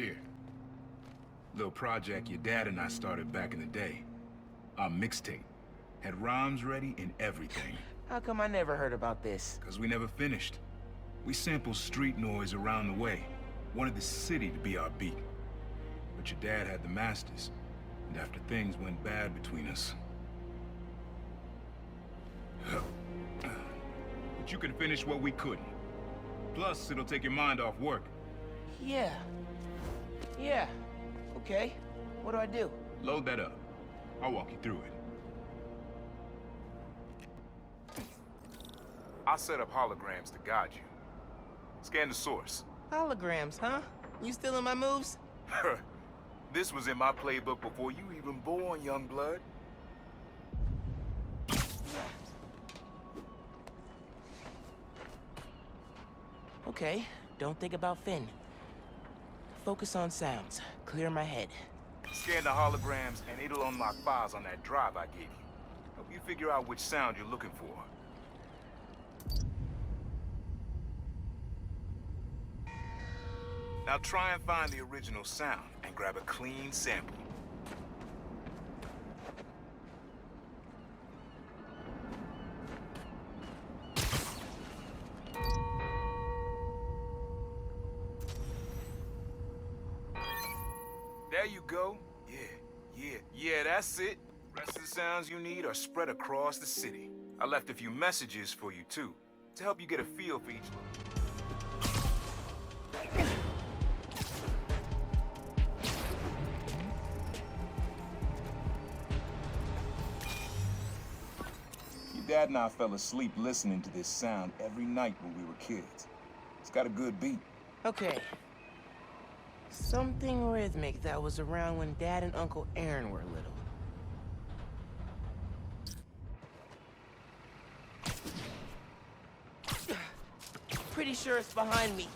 Here. Little project your dad and I started back in the day. Our mixtape. Had rhymes ready and everything. How come I never heard about this? Cause we never finished. We sampled street noise around the way. Wanted the city to be our beat. But your dad had the masters. And after things went bad between us... But you can finish what we couldn't. Plus, it'll take your mind off work. Yeah. Okay. What do I do? Load that up. I'll walk you through it. I'll set up holograms to guide you. Scan the source. Holograms, huh? You stealing my moves? This was in my playbook before you even born, young blood. Okay, don't think about Finn. Focus on sounds. Clear my head. Scan the holograms and it'll unlock files on that drive I gave you. Help you figure out which sound you're looking for. Now try and find the original sound and grab a clean sample. There you go. Yeah, that's it. Rest of the sounds you need are spread across the city. I left a few messages for you too, to help you get a feel for each one. Your dad and I fell asleep listening to this sound every night when we were kids. It's got a good beat. Okay. Something rhythmic that was around when Dad and Uncle Aaron were little. Pretty sure it's behind me.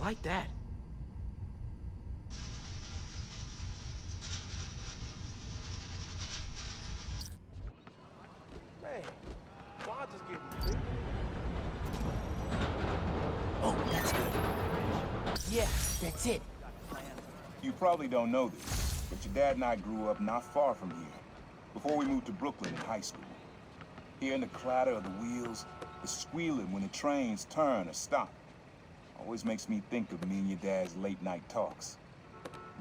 Like that. Hey, why just get big? Oh, that's good. Yeah, that's it. You probably don't know this, but your dad and I grew up not far from here, before we moved to Brooklyn in high school. Hearing the clatter of the wheels, the squealing when the trains turn or stop, always makes me think of me and your dad's late-night talks.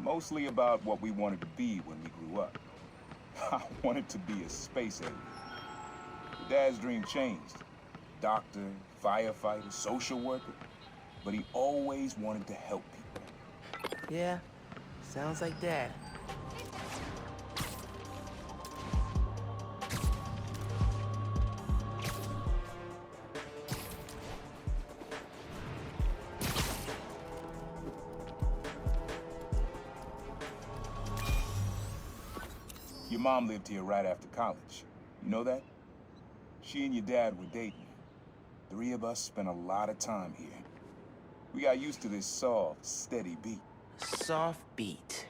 Mostly about what we wanted to be when we grew up. I wanted to be a space alien. Your dad's dream changed. Doctor, firefighter, social worker. But he always wanted to help people. Yeah, sounds like Dad. Your mom lived here right after college. You know that? She and your dad were dating. 3 of us spent a lot of time here. We got used to this soft, steady beat. Soft beat.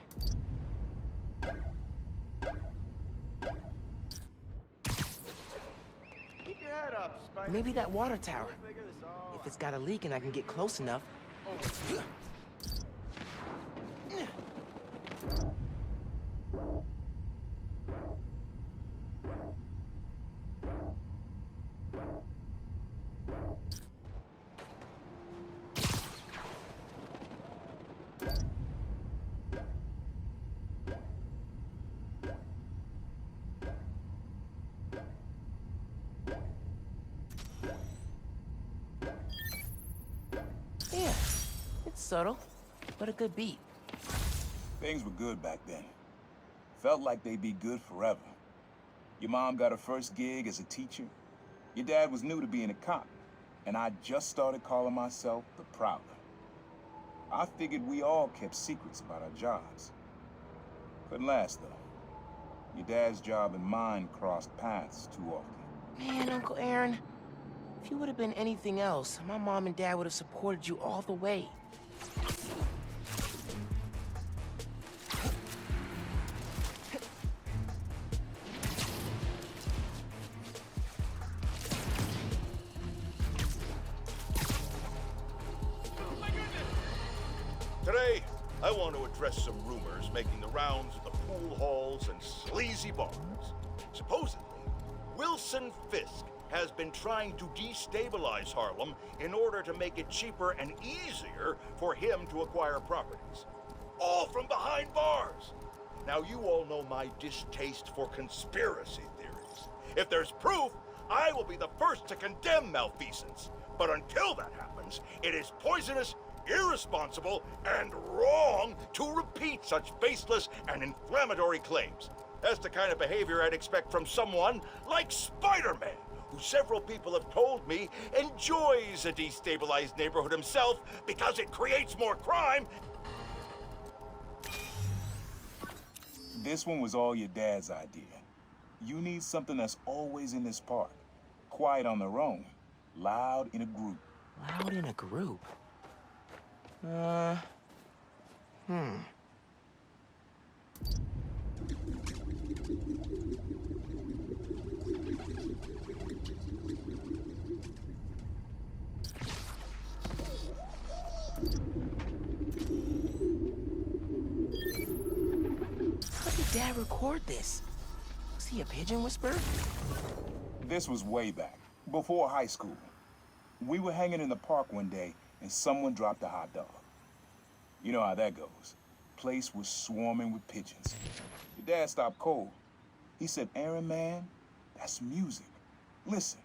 Keep your head up, Spider. Maybe that water tower. We'll figure this all If it's got a leak and I can get close enough. Yeah, it's subtle, but a good beat. Things were good back then. Felt like they'd be good forever. Your mom got her first gig as a teacher. Your dad was new to being a cop, and I just started calling myself the Prowler. I figured we all kept secrets about our jobs. Couldn't last, though. Your dad's job and mine crossed paths too often. Man, Uncle Aaron, If you would have been anything else, my mom and dad would have supported you all the way. Today, I want to address some rumors making the rounds of the pool halls and sleazy bars. Supposedly, Wilson Fisk has been trying to destabilize Harlem in order to make it cheaper and easier for him to acquire properties. All from behind bars. Now, you all know my distaste for conspiracy theories. If there's proof, I will be the first to condemn malfeasance. But until that happens, it is poisonous, irresponsible, and wrong to repeat such baseless and inflammatory claims. That's the kind of behavior I'd expect from someone like Spider-Man, who several people have told me enjoys a destabilized neighborhood himself because it creates more crime. This one was all your dad's idea. You need something that's always in this park. Quiet on their own, loud in a group. Loud in a group? How did Dad record this? Was he a pigeon whisperer? This was way back, before high school. We were hanging in the park one day, and someone dropped a hot dog. You know how that goes. Place was swarming with pigeons. Your dad stopped cold. He said, "Aaron, man, that's music. Listen."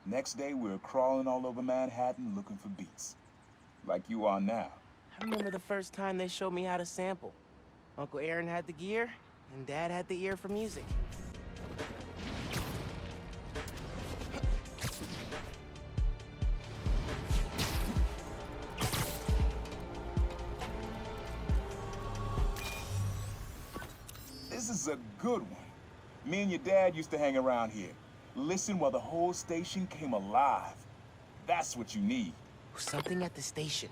Next day, we were crawling all over Manhattan looking for beats. Like you are now. I remember the first time they showed me how to sample. Uncle Aaron had the gear, and Dad had the ear for music. This is a good one. Me and your dad used to hang around here. Listen while the whole station came alive. That's what you need. Something at the station.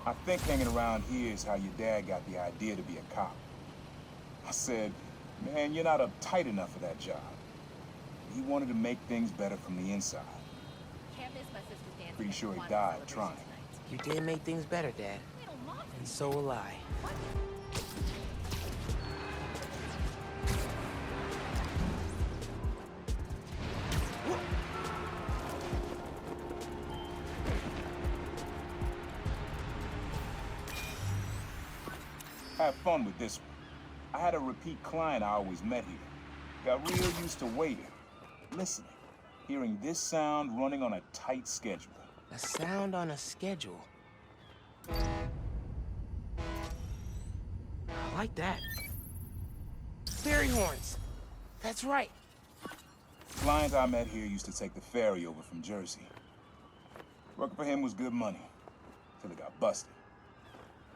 I think hanging around here is how your dad got the idea to be a cop. I said, "Man, you're not uptight enough for that job." He wanted to make things better from the inside. Pretty sure he died trying. You did make things better, Dad. And so will I. Have fun with this one. I had a repeat client I always met here. Got real used to waiting, listening, hearing this sound running on a tight schedule. A sound on a schedule. I like that. Fairy horns. That's right. Client I met here used to take the ferry over from Jersey. Working for him was good money, till he got busted.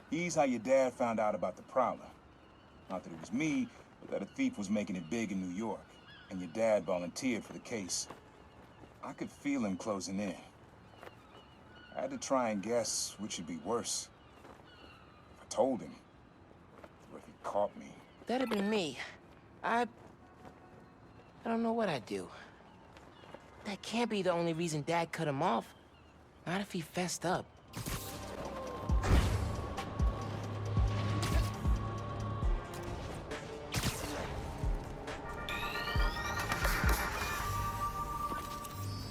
He's how your dad found out about the Prowler. Not that it was me, but that a thief was making it big in New York, and your dad volunteered for the case. I could feel him closing in. I had to try and guess which would be worse. If I told him, or if he caught me. That'd have been me. I don't know what I'd do. That can't be the only reason Dad cut him off. Not if he fessed up.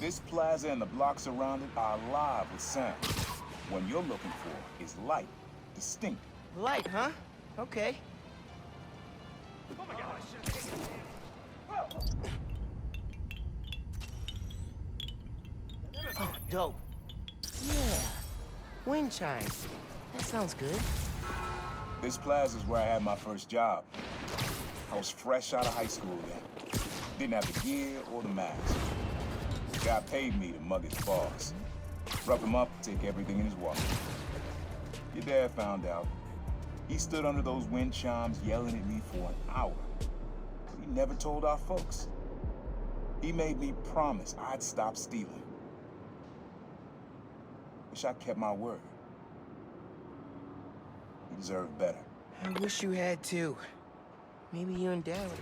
This plaza and the blocks around it are alive with sound. What you're looking for is light, distinct. Light, huh? Okay. Oh, dope. Yeah. Wind chimes. That sounds good. This plaza's where I had my first job. I was fresh out of high school then. Didn't have the gear or the mask. The guy paid me to mug his boss. Rough him up, take everything in his wallet. Your dad found out. He stood under those wind chimes yelling at me for an hour. But he never told our folks. He made me promise I'd stop stealing. Wish I kept my word. He deserved better. I wish you had too. Maybe you and Dad would.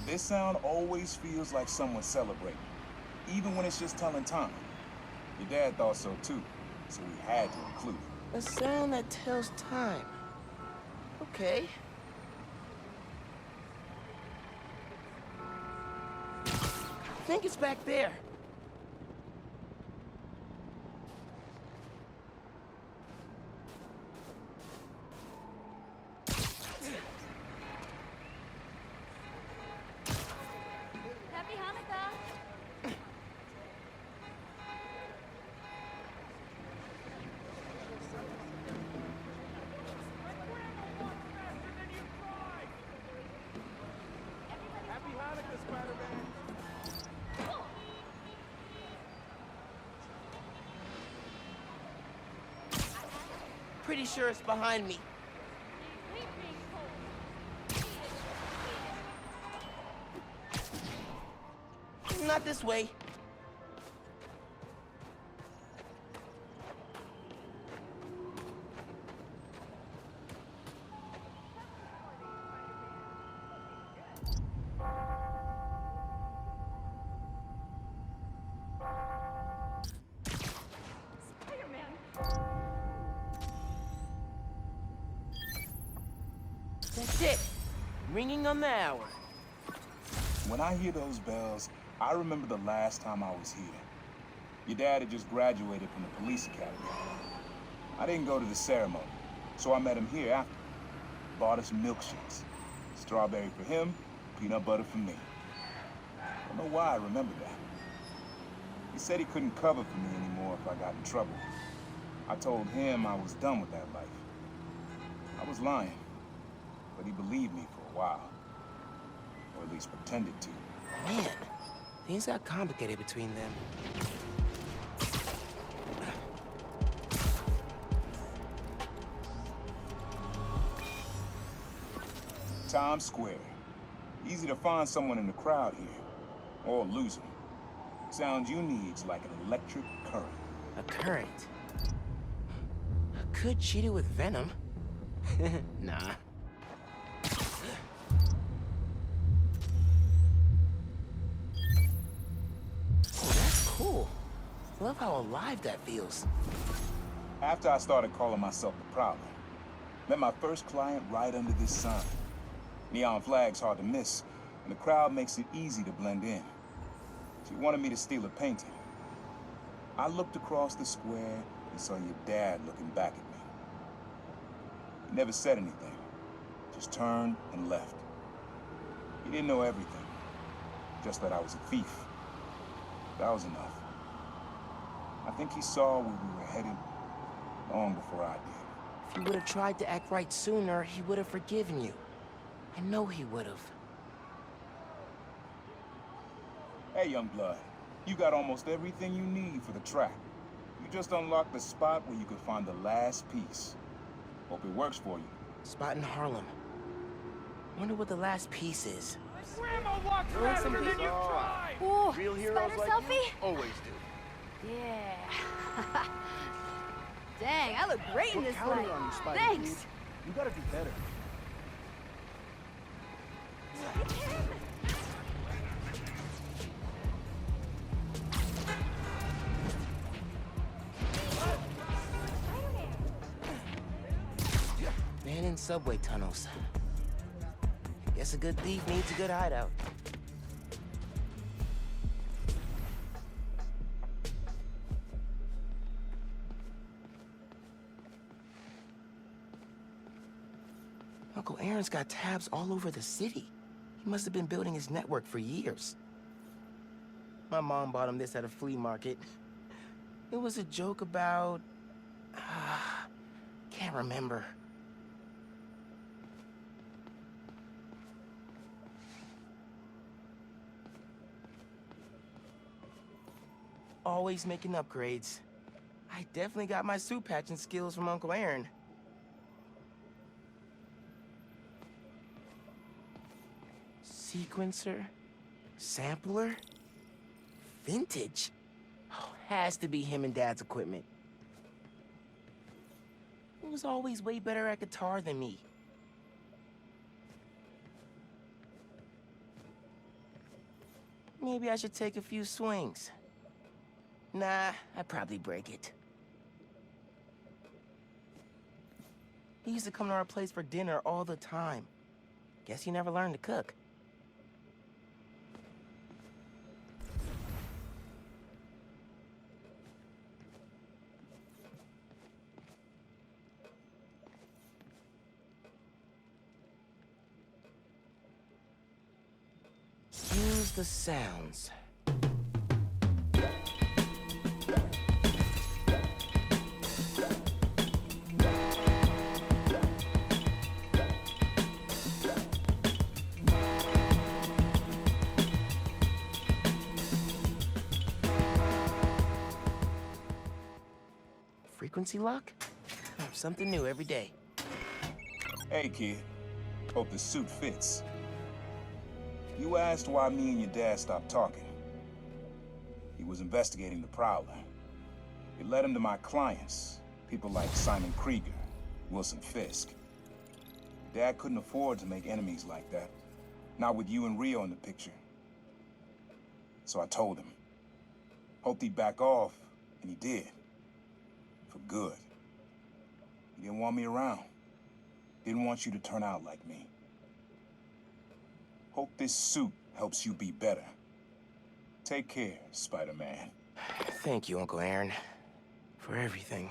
This sound always feels like someone celebrating, even when it's just telling time. Your dad thought so too, so we had to include it. A sound that tells time. Okay. I think it's back there. Happy Hanukkah! Happy Hanukkah, Spider-Man. Pretty sure it's behind me. Not this way. That's it. Ringing on the hour. When I hear those bells, I remember the last time I was here. Your dad had just graduated from the police academy. I didn't go to the ceremony, so I met him here after. Bought us milkshakes. Strawberry for him, peanut butter for me. I don't know why I remember that. He said he couldn't cover for me anymore if I got in trouble. I told him I was done with that life. I was lying, but he believed me for a while. Or at least pretended to. Man, things got complicated between them. Times Square. Easy to find someone in the crowd here. Or lose them. Sound you need's like an electric current. A current. Could cheat it with venom. Nah. Oh, that's cool. Love how alive that feels. After I started calling myself the Prowler, met my first client right under this sign. Neon flag's hard to miss, and the crowd makes it easy to blend in. She wanted me to steal a painting. I looked across the square and saw your dad looking back at me. He never said anything, just turned and left. He didn't know everything, just that I was a thief. That was enough. I think he saw where we were headed long before I did. If you would have tried to act right sooner, he would have forgiven you. I know he would have. Hey, young blood, you got almost everything you need for the track. You just unlocked the spot where you could find the last piece. Hope it works for you. Spot in Harlem. Wonder what the last piece is. Grandma walks Want some faster than pizza? you drive! Ooh, Real heroes spider like selfie? you always do. Yeah. Dang, I look great in We're this counting light. on you, Spider Thanks. Kid. You gotta do better. Man in subway tunnels. Guess a good thief needs a good hideout. Uncle Aaron's got tabs all over the city. He must have been building his network for years. My mom bought him this at a flea market. It was a joke about remember. Always making upgrades. I definitely got my suit patching skills from Uncle Aaron. Sequencer? Sampler? Vintage? Oh, has to be him and Dad's equipment. He was always way better at guitar than me. Maybe I should take a few swings. Nah, I'd probably break it. He used to come to our place for dinner all the time. Guess he never learned to cook. Use the sounds. Frequency lock? Something new every day. Hey, kid. Hope the suit fits. You asked why me and your dad stopped talking. He was investigating the Prowler. It led him to my clients, people like Simon Krieger, Wilson Fisk. Dad couldn't afford to make enemies like that, not with you and Rio in the picture. So I told him. Hoped he'd back off, and he did. For good. He didn't want me around. Didn't want you to turn out like me. Hope this suit helps you be better. Take care, Spider-Man. Thank you, Uncle Aaron, for everything.